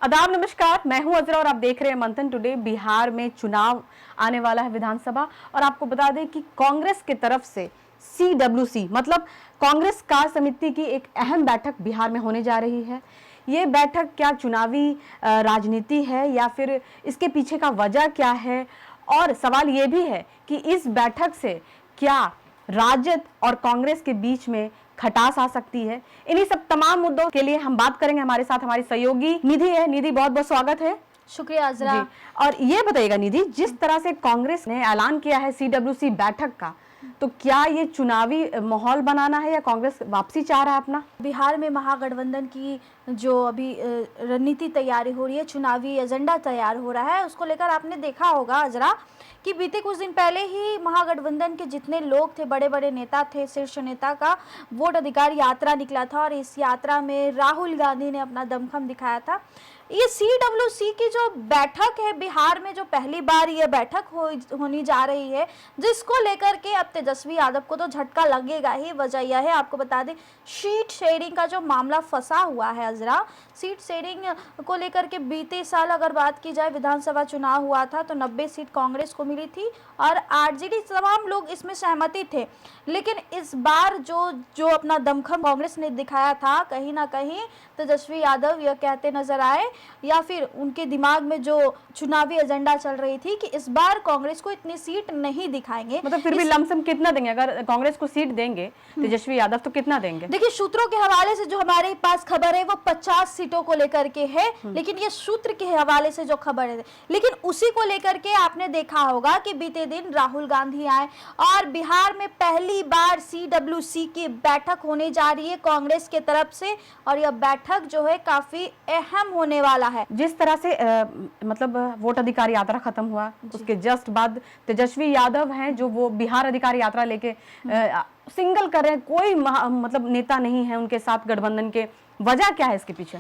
आदाब नमस्कार, मैं हूं अजरा और आप देख रहे हैं मंथन टुडे। बिहार में चुनाव आने वाला है विधानसभा, और आपको बता दें कि कांग्रेस की तरफ से CWC मतलब कांग्रेस कार्य समिति की एक अहम बैठक बिहार में होने जा रही है। ये बैठक क्या चुनावी राजनीति है या फिर इसके पीछे का वजह क्या है, और सवाल ये भी है कि इस बैठक से क्या राजद और कांग्रेस के बीच में खटास आ सकती है। इन्हीं सब तमाम मुद्दों के लिए हम बात करेंगे। हमारे साथ हमारी सहयोगी निधि है। निधि, बहुत बहुत स्वागत है। शुक्रिया अजरा। और ये बताइएगा निधि, जिस तरह से कांग्रेस ने ऐलान किया है CWC बैठक का, तो क्या ये चुनावी माहौल बनाना है या कांग्रेस वापसी चाह रहा है अपना? बिहार में महागठबंधन की जो अभी रणनीति तैयारी हो रही है, चुनावी एजेंडा तैयार हो रहा है, उसको लेकर आपने देखा होगा अजरा कि बीते कुछ दिन पहले ही महागठबंधन के जितने लोग थे, बड़े बड़े नेता थे, शीर्ष नेता का वोट अधिकार यात्रा निकला था और इस यात्रा में राहुल गांधी ने अपना दमखम दिखाया था। ये CWC की जो बैठक है बिहार में, जो पहली बार ये बैठक होनी जा रही है, जिसको लेकर के अब तेजस्वी यादव को तो झटका लगेगा ही। वजह यह है, आपको बता दें, सीट शेयरिंग का जो मामला फंसा हुआ है अजरा, सीट शेयरिंग को लेकर के बीते साल अगर बात की जाए, विधानसभा चुनाव हुआ था तो 90 सीट कांग्रेस को मिली थी और RJD तमाम लोग इसमें सहमति थे। लेकिन इस बार जो अपना दमखम कांग्रेस ने दिखाया था, कहीं ना कहीं तेजस्वी यादव यह कहते नजर आए या फिर उनके दिमाग में जो चुनावी एजेंडा चल रही थी कि इस बार कांग्रेस को इतनी सीट नहीं दिखाएंगे। मतलब फिर भी लमसम कितना देंगे? अगर कांग्रेस को सीट देंगे तेजस्वी यादव तो कितना देंगे? देखिए, सूत्रों के हवाले से जो हमारे पास खबर है वो 50 सीटों को लेकर के है, लेकिन ये सूत्र के हवाले से जो खबर है, लेकिन उसी को लेकर के आपने देखा होगा कि बीते दिन राहुल गांधी आए और बिहार में पहली बार CWC की बैठक होने जा रही है कांग्रेस के तरफ से, और यह बैठक जो है काफी अहम होने वाला है। जिस तरह से मतलब वोट अधिकार यात्रा खत्म हुआ, उसके जस्ट बाद तेजस्वी यादव हैं जो वो बिहार अधिकार यात्रा लेके सिंगल कर रहे हैं, कोई मतलब नेता नहीं है उनके साथ गठबंधन के। वजह क्या है इसके पीछे?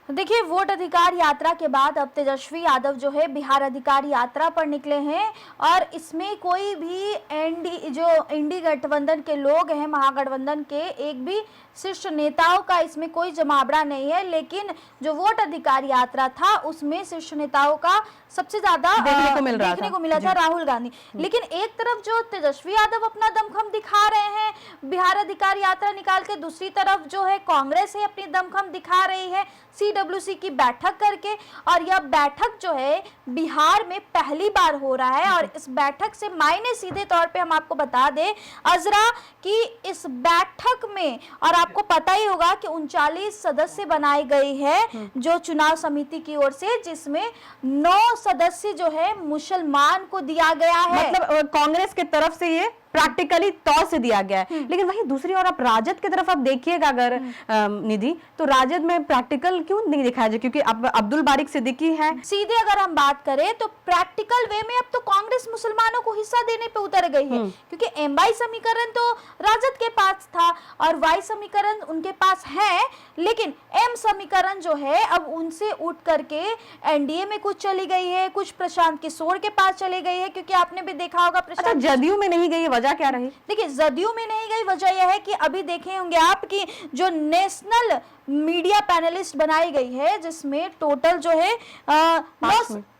देखिए, वोट अधिकार यात्रा के बाद अब तेजस्वी यादव जो है बिहार अधिकार यात्रा पर निकले हैं और इसमें कोई भी इंडी गठबंधन के लोग हैं, महागठबंधन के एक भी शीर्ष नेताओं का इसमें कोई जमावड़ा नहीं है। लेकिन जो वोट अधिकार यात्रा था उसमें शीर्ष नेताओं का सबसे ज्यादा देखने को मिला था राहुल गांधी। लेकिन एक तरफ जो तेजस्वी यादव अपना दमखम दिखा रहे हैं बिहार अधिकार यात्रा निकाल के, दूसरी तरफ जो है कांग्रेस है अपनी दमखम दिखा रही है CWC की बैठक करके। और यह बैठक जो है बिहार में पहली बार हो रहा है और इस बैठक से मायने सीधे तौर पे हम आपको बता दें अजरा कि इस बैठक में, और आपको पता ही होगा कि 39 सदस्य बनाई गई है जो चुनाव समिति की ओर से, जिसमें 9 सदस्य जो है मुसलमान को दिया गया है। मतलब कांग्रेस की तरफ से ये प्रैक्टिकली तौर से दिया गया है। लेकिन वहीं दूसरी ओर आप राजद की तरफ आप देखिएगा अगर निधि, तो राजद में प्रैक्टिकल क्यों नहीं दिखाया जाए? क्योंकि अब अब्दुल बारिक सिद्दीकी है। सीधे अगर हम बात करें तो प्रैक्टिकल वे में अब तो कांग्रेस मुसलमानों को हिस्सा देने पे उतर गई है, क्योंकि MY समीकरण तो राजद के पास था और Y समीकरण उनके पास है, लेकिन M समीकरण जो है अब उनसे उठ करके NDA में कुछ चली गई है, कुछ प्रशांत किशोर के पास चली गई है। क्योंकि आपने भी देखा होगा प्रशांत जदयू में नहीं गई, वजह क्या रही? देखिए, जदयू में नहीं गई वजह यह है कि अभी देखे होंगे आप कि जो नेशनल मीडिया पैनलिस्ट बनाई गई है, जिसमें टोटल जो है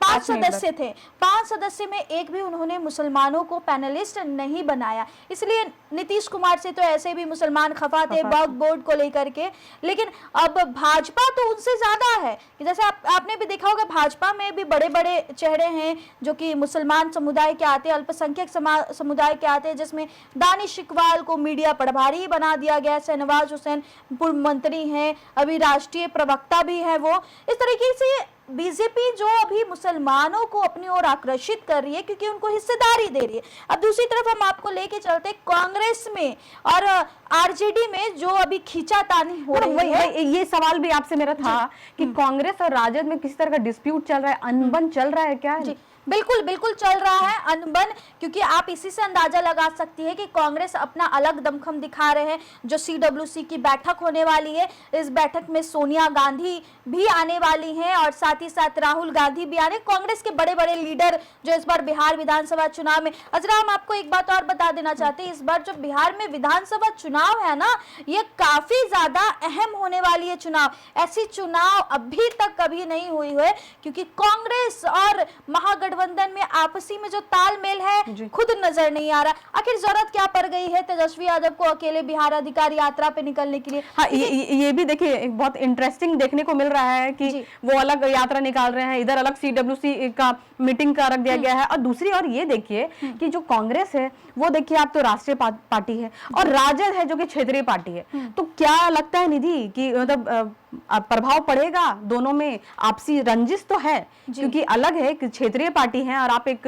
5 सदस्य थे, 5 सदस्य में एक भी उन्होंने मुसलमानों को पैनलिस्ट नहीं बनाया। इसलिए नीतीश कुमार से तो ऐसे भी मुसलमान खफा थे वक्फ बोर्ड को लेकर के। लेकिन अब भाजपा तो उनसे ज्यादा है कि जैसे आपने भी देखा होगा भाजपा में भी बड़े बड़े चेहरे हैं जो कि मुसलमान समुदाय के आते, अल्पसंख्यक समुदाय के आते हैं, जिसमें दानिश इकबाल को मीडिया प्रभारी बना दिया गया, शहनवाज हुसैन पूर्व मंत्री हैं, अभी राष्ट्रीय प्रवक्ता भी है वो। इस तरीके से बीजेपी जो अभी मुसलमानों को अपनी ओर आकर्षित कर रही है क्योंकि उनको हिस्सेदारी दे रही है। अब दूसरी तरफ हम आपको लेके चलते कांग्रेस में और RJD में जो अभी खींचातानी हो रही है। ये सवाल भी आपसे मेरा था कि कांग्रेस और राजद में किसी तरह का डिस्प्यूट चल रहा है, अनबन चल रहा है क्या? बिल्कुल बिल्कुल चल रहा है अनबन, क्योंकि आप इसी से अंदाजा लगा सकती है कि कांग्रेस अपना अलग दमखम दिखा रहे हैं। जो CWC की बैठक होने वाली है, इस बैठक में सोनिया गांधी भी आने वाली हैं और साथ ही साथ राहुल गांधी भी आने, कांग्रेस के बड़े बड़े लीडर जो इस बार बिहार विधानसभा चुनाव में। अजरा, हम आपको एक बात और बता देना चाहते हैं, इस बार जो बिहार में विधानसभा चुनाव है ना, ये काफी ज्यादा अहम होने वाली है चुनाव। ऐसी चुनाव अभी तक कभी नहीं हुई है, क्योंकि कांग्रेस और महागठबंधन में आपसी में जो तालमेल है खुद नजर नहीं आ रहा। आखिर जरूरत क्या पड़ गई है तेजस्वी यादव को अकेले बिहार अधिकार यात्रा पे निकलने के लिए? हाँ, ये भी देखिए एक बहुत इंटरेस्टिंग देखने को मिल रहा है कि वो अलग यात्रा निकाल रहे हैं, इधर अलग CWC का मीटिंग का रख दिया गया है। और दूसरी और ये देखिए कि जो कांग्रेस है वो देखिए आप तो राष्ट्रीय पार्टी है और राजद है जो कि क्षेत्रीय पार्टी है। तो क्या लगता है निधि कि मतलब प्रभाव पड़ेगा दोनों में? आपसी रंजिश तो है क्योंकि अलग है कि क्षेत्रीय पार्टी है और आप एक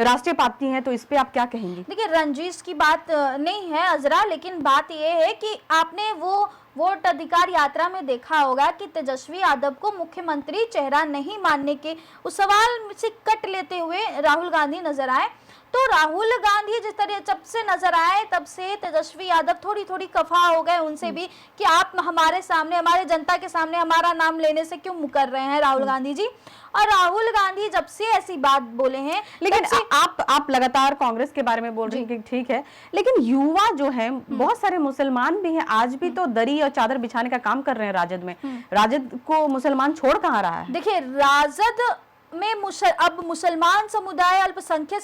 राष्ट्रीय पार्टी हैं, तो इस पे आप क्या कहेंगी? देखिए, रंजिश की बात नहीं है अजरा, लेकिन बात यह है कि आपने वो वोट अधिकार यात्रा में देखा होगा कि तेजस्वी यादव को मुख्यमंत्री चेहरा नहीं मानने के उस सवाल से कट लेते हुए राहुल गांधी नजर आए। तो राहुल गांधी जिस तरह जब से नजर आए तब से तेजस्वी यादव थोड़ी थोड़ी खफा हो गए उनसे भी कि आप हमारे सामने, हमारे जनता के सामने हमारा नाम लेने से क्यों मुकर रहे हैं राहुल गांधी जी। और राहुल गांधी जब से ऐसी बात बोले हैं, लेकिन आप लगातार कांग्रेस के बारे में बोल रही हैं कि ठीक है, लेकिन युवा जो है बहुत सारे मुसलमान भी हैं, आज भी तो दरी और चादर बिछाने का काम कर रहे हैं राजद में। राजद को मुसलमान छोड़ कहाँ रहा है? देखिए, राजद में अब मुसलमान समुदाय, अल्पसंख्यक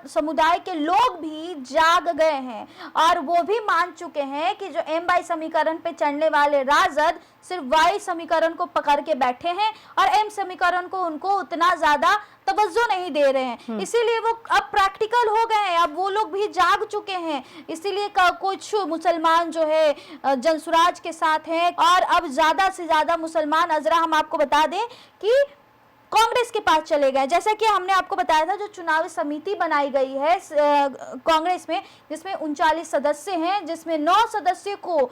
समुदाय के लोग भी जाग गए हैं और वो भी मान चुके हैं कि जो M/Y समीकरण पे चढ़ने वाले राजद सिर्फ Y समीकरण को पकड़ के बैठे हैं और M समीकरण को उनको उतना ज्यादा तवज्जो नहीं दे रहे हैं। इसीलिए वो अब प्रैक्टिकल हो गए हैं, अब वो लोग भी जाग चुके हैं। इसीलिए कुछ मुसलमान जो है जनसुराज के साथ हैं और अब ज्यादा से ज्यादा मुसलमान, अजरा हम आपको बता दें कि कांग्रेस के पास चले गए। जैसा कि हमने आपको बताया था, जो चुनावी समिति बनाई गई है कांग्रेस में, जिसमें 39 सदस्य हैं, जिसमें 9 सदस्यों को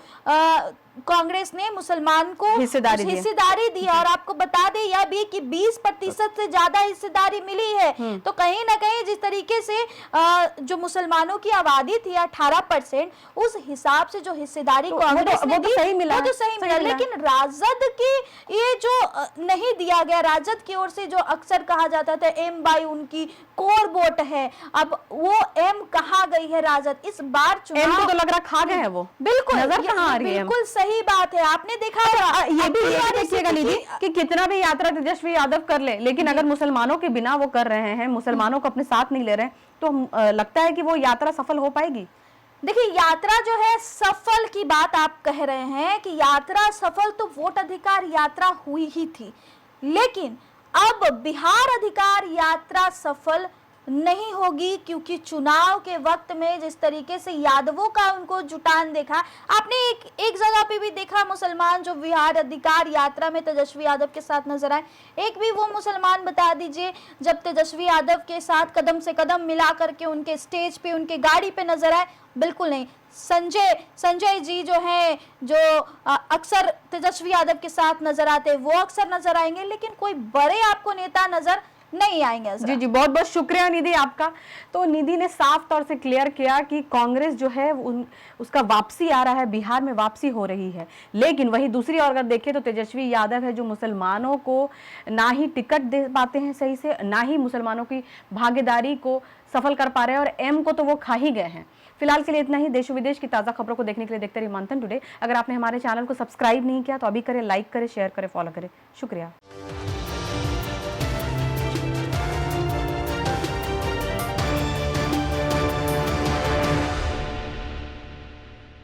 कांग्रेस ने मुसलमान को हिस्सेदारी दी। और आपको बता दें यह भी कि 20% से ज्यादा हिस्सेदारी मिली है। तो कहीं ना कहीं जिस तरीके से जो मुसलमानों की आबादी थी 18%, उस हिसाब से जो हिस्सेदारी कांग्रेस ने दी वो तो सही मिला। लेकिन राजद की ये जो नहीं दिया गया, राजद की ओर से जो अक्सर कहा जाता था M/Y उनकी कोर वोट है, अब वो M कहाँ गई है राजद? इस बार चुनाव तो लग रहा खा गए हैं वो, बिल्कुल नजर कहाँ आ रही है? बिल्कुल सही बात है। आपने देखा ये भी देखिएगा निधि कि कितना भी यात्रा तेजस्वी यादव कर ले, लेकिन अगर मुसलमानों के बिना वो कर रहे हैं, मुसलमानों को अपने साथ नहीं ले रहे हैं, तो लगता है कि वो यात्रा सफल हो पाएगी? देखिए, यात्रा जो है सफल की बात आप कह रहे हैं कि यात्रा सफल, तो वोट अधिकार यात्रा हुई ही थी, लेकिन अब बिहार अधिकार यात्रा सफल नहीं होगी, क्योंकि चुनाव के वक्त में जिस तरीके से यादवों का उनको जुटान देखा, आपने एक जगह पे भी देखा मुसलमान जो बिहार अधिकार यात्रा में तेजस्वी यादव के साथ नजर आए। एक भी वो मुसलमान बता दीजिए जब तेजस्वी यादव के साथ कदम से कदम मिला करके उनके स्टेज पे, उनके गाड़ी पे नजर आए? बिल्कुल नहीं। संजय जी जो हैं, जो अक्सर तेजस्वी यादव के साथ नजर आते हैं, वो अक्सर नजर आएंगे, लेकिन कोई बड़े आपको नेता नजर नहीं आएंगे। जी जी, बहुत बहुत शुक्रिया निधि आपका। तो निधि ने साफ तौर से क्लियर किया कि कांग्रेस जो है उसका वापसी आ रहा है, बिहार में वापसी हो रही है। लेकिन वही दूसरी ओर अगर देखें तो तेजस्वी यादव है जो मुसलमानों को ना ही टिकट दे पाते हैं सही से, ना ही मुसलमानों की भागीदारी को सफल कर पा रहे हैं, और M को तो वो खा ही गए हैं। फिलहाल के लिए इतना ही। देश विदेश की ताज़ा खबरों को देखने के लिए देखते रहिए मंथन टुडे। अगर आपने हमारे चैनल को सब्सक्राइब नहीं किया तो अभी करें, लाइक करें, शेयर करें, फॉलो करें। शुक्रिया।